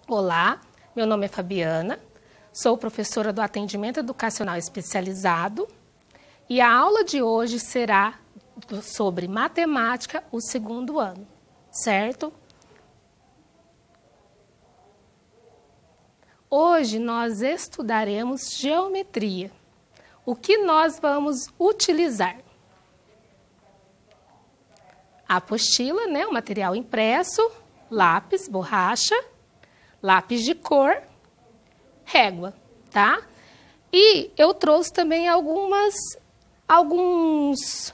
Olá, meu nome é Fabiana, sou professora do Atendimento Educacional Especializado e a aula de hoje será sobre matemática, o segundo ano, certo? Hoje nós estudaremos geometria. O que nós vamos utilizar? A apostila, né, o material impresso, lápis, borracha, lápis de cor, régua, tá? E eu trouxe também alguns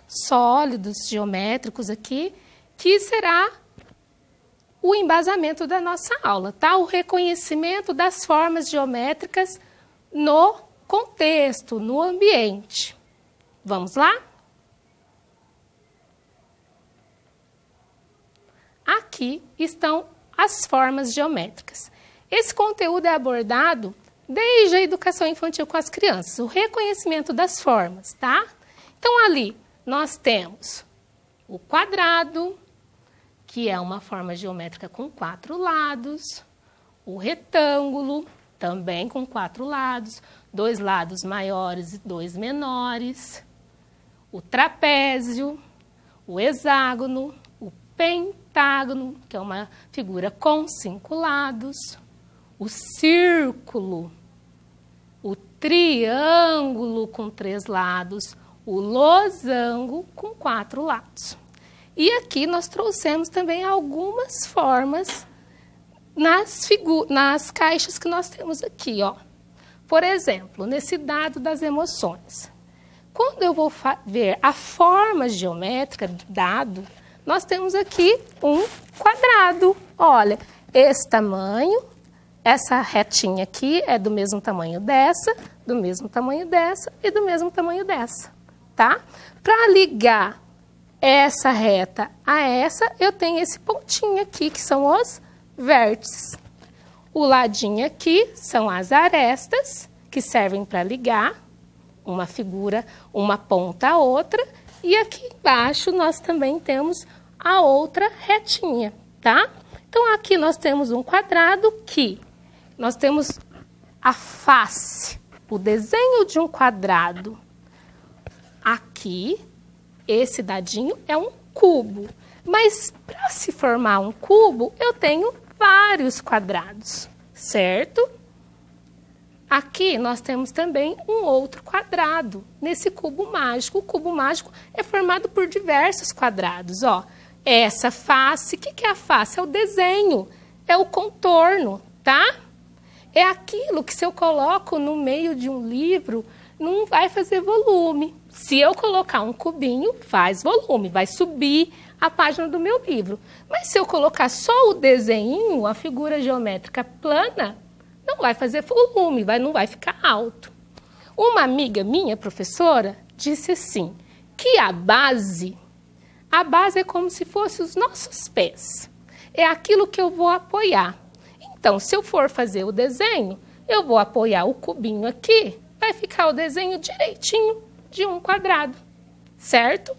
sólidos geométricos aqui, que será o embasamento da nossa aula, tá? O reconhecimento das formas geométricas no contexto, no ambiente. Vamos lá? Aqui estão as formas geométricas. Esse conteúdo é abordado desde a educação infantil com as crianças, o reconhecimento das formas, tá? Então, ali nós temos o quadrado, que é uma forma geométrica com 4 lados, o retângulo, também com 4 lados, 2 lados maiores e 2 menores, o trapézio, o hexágono, o pentágono, que é uma figura com 5 lados, o círculo, o triângulo com 3 lados, o losango com 4 lados. E aqui nós trouxemos também algumas formas nas caixas que nós temos aqui, ó. Por exemplo, nesse dado das emoções. Quando eu vou ver a forma geométrica do dado, nós temos aqui um quadrado. Olha, esse tamanho, essa retinha aqui é do mesmo tamanho dessa, do mesmo tamanho dessa e do mesmo tamanho dessa, tá? Para ligar essa reta a essa, eu tenho esse pontinho aqui, que são os vértices. O ladinho aqui são as arestas, que servem para ligar uma figura, uma ponta a outra. E aqui embaixo nós também temos a outra retinha, tá? Então, aqui nós temos um quadrado que nós temos a face, o desenho de um quadrado. Aqui, esse dadinho é um cubo, mas para se formar um cubo, eu tenho vários quadrados, certo? Aqui nós temos também um outro quadrado, nesse cubo mágico. O cubo mágico é formado por diversos quadrados, ó. Essa face, o que é a face? É o desenho, é o contorno, tá? É aquilo que se eu coloco no meio de um livro, não vai fazer volume. Se eu colocar um cubinho, faz volume, vai subir a página do meu livro. Mas se eu colocar só o desenho, a figura geométrica plana, não vai fazer volume, não vai ficar alto. Uma amiga minha, professora, disse assim, que a base é como se fossem os nossos pés. É aquilo que eu vou apoiar. Então, se eu for fazer o desenho, eu vou apoiar o cubinho aqui, vai ficar o desenho direitinho de um quadrado, certo?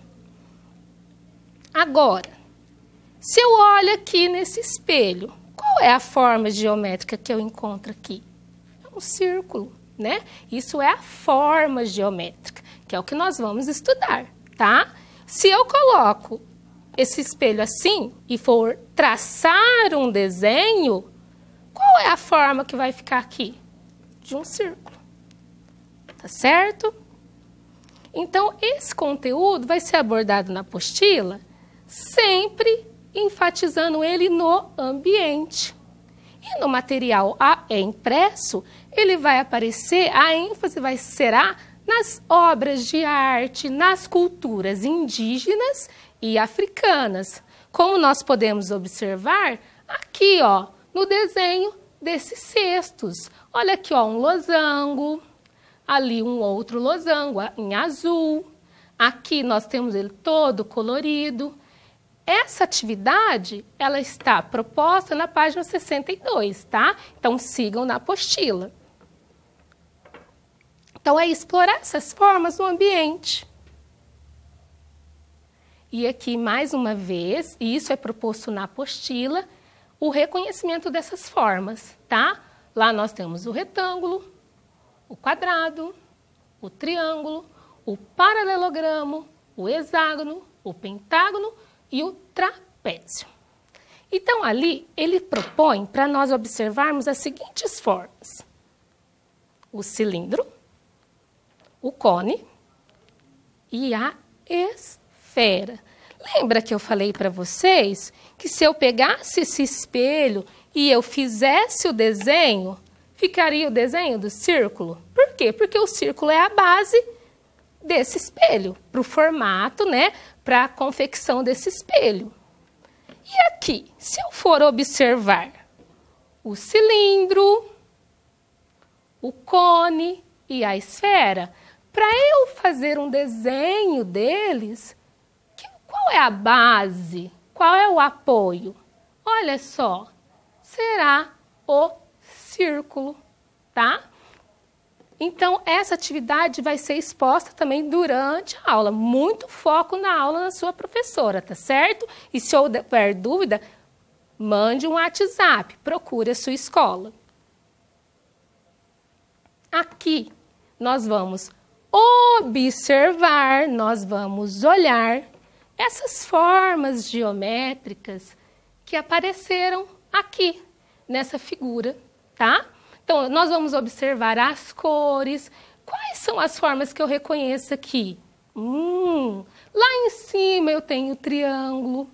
Agora, se eu olho aqui nesse espelho, qual é a forma geométrica que eu encontro aqui? É um círculo, né? Isso é a forma geométrica, que é o que nós vamos estudar, tá? Se eu coloco esse espelho assim e for traçar um desenho, qual é a forma que vai ficar aqui? De um círculo, tá certo? Então, esse conteúdo vai ser abordado na apostila, sempre enfatizando ele no ambiente. E no material impresso, ele vai aparecer, a ênfase será nas obras de arte, nas culturas indígenas e africanas. Como nós podemos observar aqui, ó, no desenho desses cestos. Olha aqui, ó, um losango, ali um outro losango em azul. Aqui nós temos ele todo colorido. Essa atividade, ela está proposta na página 62, tá? Então, sigam na apostila. Então, é explorar essas formas no ambiente. E aqui, mais uma vez, e isso é proposto na apostila, o reconhecimento dessas formas, tá? Lá nós temos o retângulo, o quadrado, o triângulo, o paralelogramo, o hexágono, o pentágono e o trapézio. Então, ali, ele propõe para nós observarmos as seguintes formas: o cilindro, o cone e a esfera. Lembra que eu falei para vocês que se eu pegasse esse espelho e eu fizesse o desenho, ficaria o desenho do círculo? Por quê? Porque o círculo é a base desse espelho, para o formato, né, para a confecção desse espelho. E aqui, se eu for observar o cilindro, o cone e a esfera, para eu fazer um desenho deles, qual é a base? Qual é o apoio? Olha só, será o círculo, tá? Então, essa atividade vai ser exposta também durante a aula. Muito foco na aula da sua professora, tá certo? E se houver dúvida, mande um WhatsApp, procure a sua escola. Aqui, nós vamos observar, nós vamos olhar essas formas geométricas que apareceram aqui, nessa figura, tá? Então, nós vamos observar as cores. Quais são as formas que eu reconheço aqui? Lá em cima eu tenho o triângulo.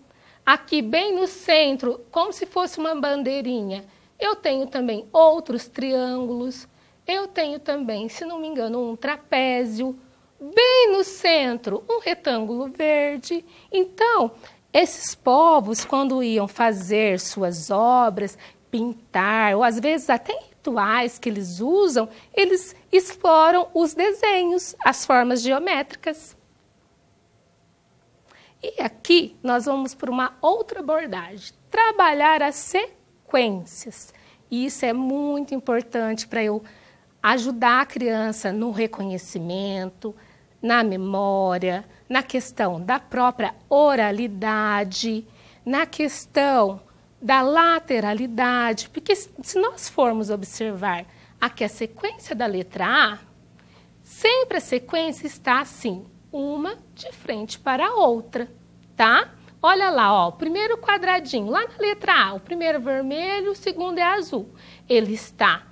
Aqui, bem no centro, como se fosse uma bandeirinha, eu tenho também outros triângulos. Eu tenho também, se não me engano, um trapézio. Bem no centro, um retângulo verde. Então, esses povos, quando iam fazer suas obras, pintar, ou às vezes até rituais que eles usam, eles exploram os desenhos, as formas geométricas. E aqui nós vamos para uma outra abordagem, trabalhar as sequências. E isso é muito importante para eu ajudar a criança no reconhecimento, na memória, na questão da própria oralidade, na questão da lateralidade, porque se nós formos observar aqui a sequência da letra A, sempre a sequência está assim, uma de frente para a outra, tá? Olha lá, ó, o primeiro quadradinho, lá na letra A, o primeiro vermelho, o segundo é azul. Ele está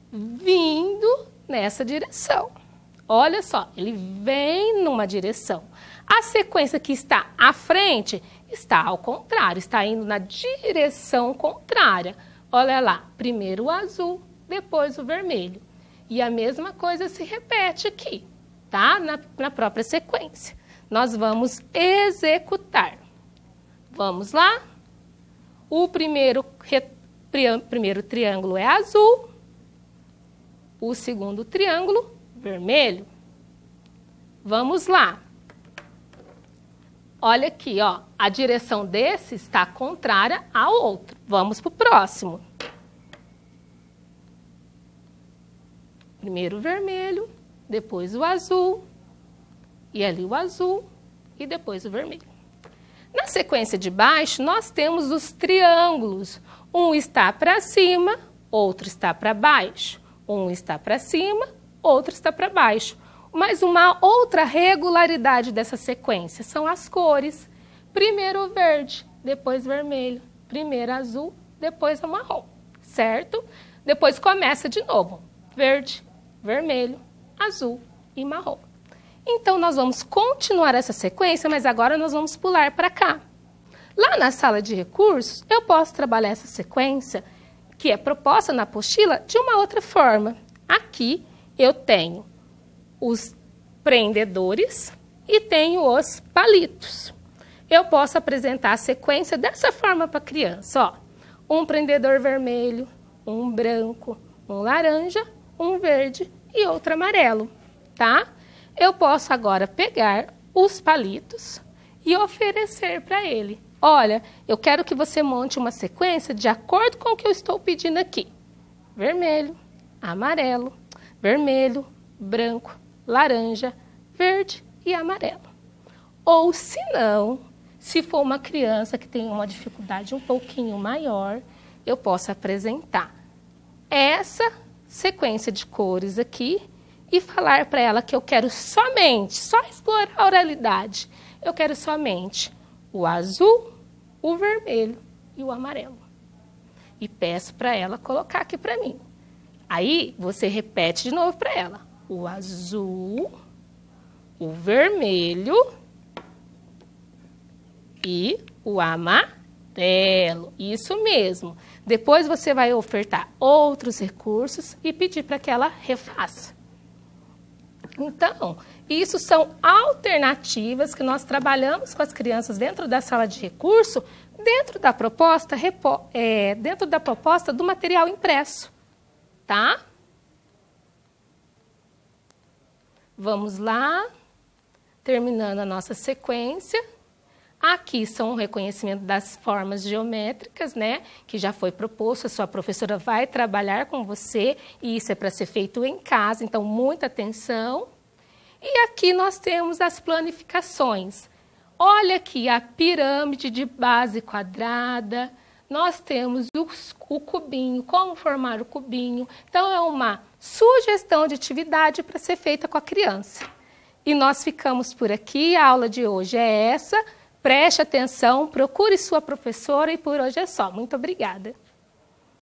vindo nessa direção. Olha só, ele vem numa direção. A sequência que está à frente está ao contrário, está indo na direção contrária. Olha lá, primeiro o azul, depois o vermelho. E a mesma coisa se repete aqui, tá? Na própria sequência. Nós vamos executar. Vamos lá? O primeiro triângulo é azul, o segundo triângulo, vermelho. Vamos lá. Olha aqui, ó, a direção desse está contrária ao outro. Vamos para o próximo. Primeiro o vermelho, depois o azul, e ali o azul, e depois o vermelho. Na sequência de baixo, nós temos os triângulos. Um está para cima, outro está para baixo. Um está para cima, outro está para baixo. Mas uma outra regularidade dessa sequência são as cores. Primeiro o verde, depois vermelho. Primeiro azul, depois o marrom, certo? Depois começa de novo. Verde, vermelho, azul e marrom. Então, nós vamos continuar essa sequência, mas agora nós vamos pular para cá. Lá na sala de recursos, eu posso trabalhar essa sequência, que é proposta na apostila, de uma outra forma. Aqui, eu tenho os prendedores e tenho os palitos. Eu posso apresentar a sequência dessa forma para a criança. Ó, um prendedor vermelho, um branco, um laranja, um verde e outro amarelo, tá? Eu posso agora pegar os palitos e oferecer para ele. Olha, eu quero que você monte uma sequência de acordo com o que eu estou pedindo aqui. Vermelho, amarelo, vermelho, branco, laranja, verde e amarelo. Ou se não, se for uma criança que tem uma dificuldade um pouquinho maior, eu posso apresentar essa sequência de cores aqui e falar para ela que eu quero somente, só explorar a oralidade, eu quero somente o azul, o vermelho e o amarelo. E peço para ela colocar aqui para mim. Aí, você repete de novo para ela. O azul, o vermelho e o amarelo. Isso mesmo. Depois você vai ofertar outros recursos e pedir para que ela refaça. Então, isso são alternativas que nós trabalhamos com as crianças dentro da sala de recurso, dentro da proposta do material impresso, tá? Vamos lá, terminando a nossa sequência. Aqui são o reconhecimento das formas geométricas, né? Que já foi proposto, a sua professora vai trabalhar com você, e isso é para ser feito em casa, então muita atenção. E aqui nós temos as planificações. Olha aqui a pirâmide de base quadrada, nós temos o cubinho, como formar o cubinho. Então, é uma sugestão de atividade para ser feita com a criança. E nós ficamos por aqui, a aula de hoje é essa. Preste atenção, procure sua professora e por hoje é só. Muito obrigada.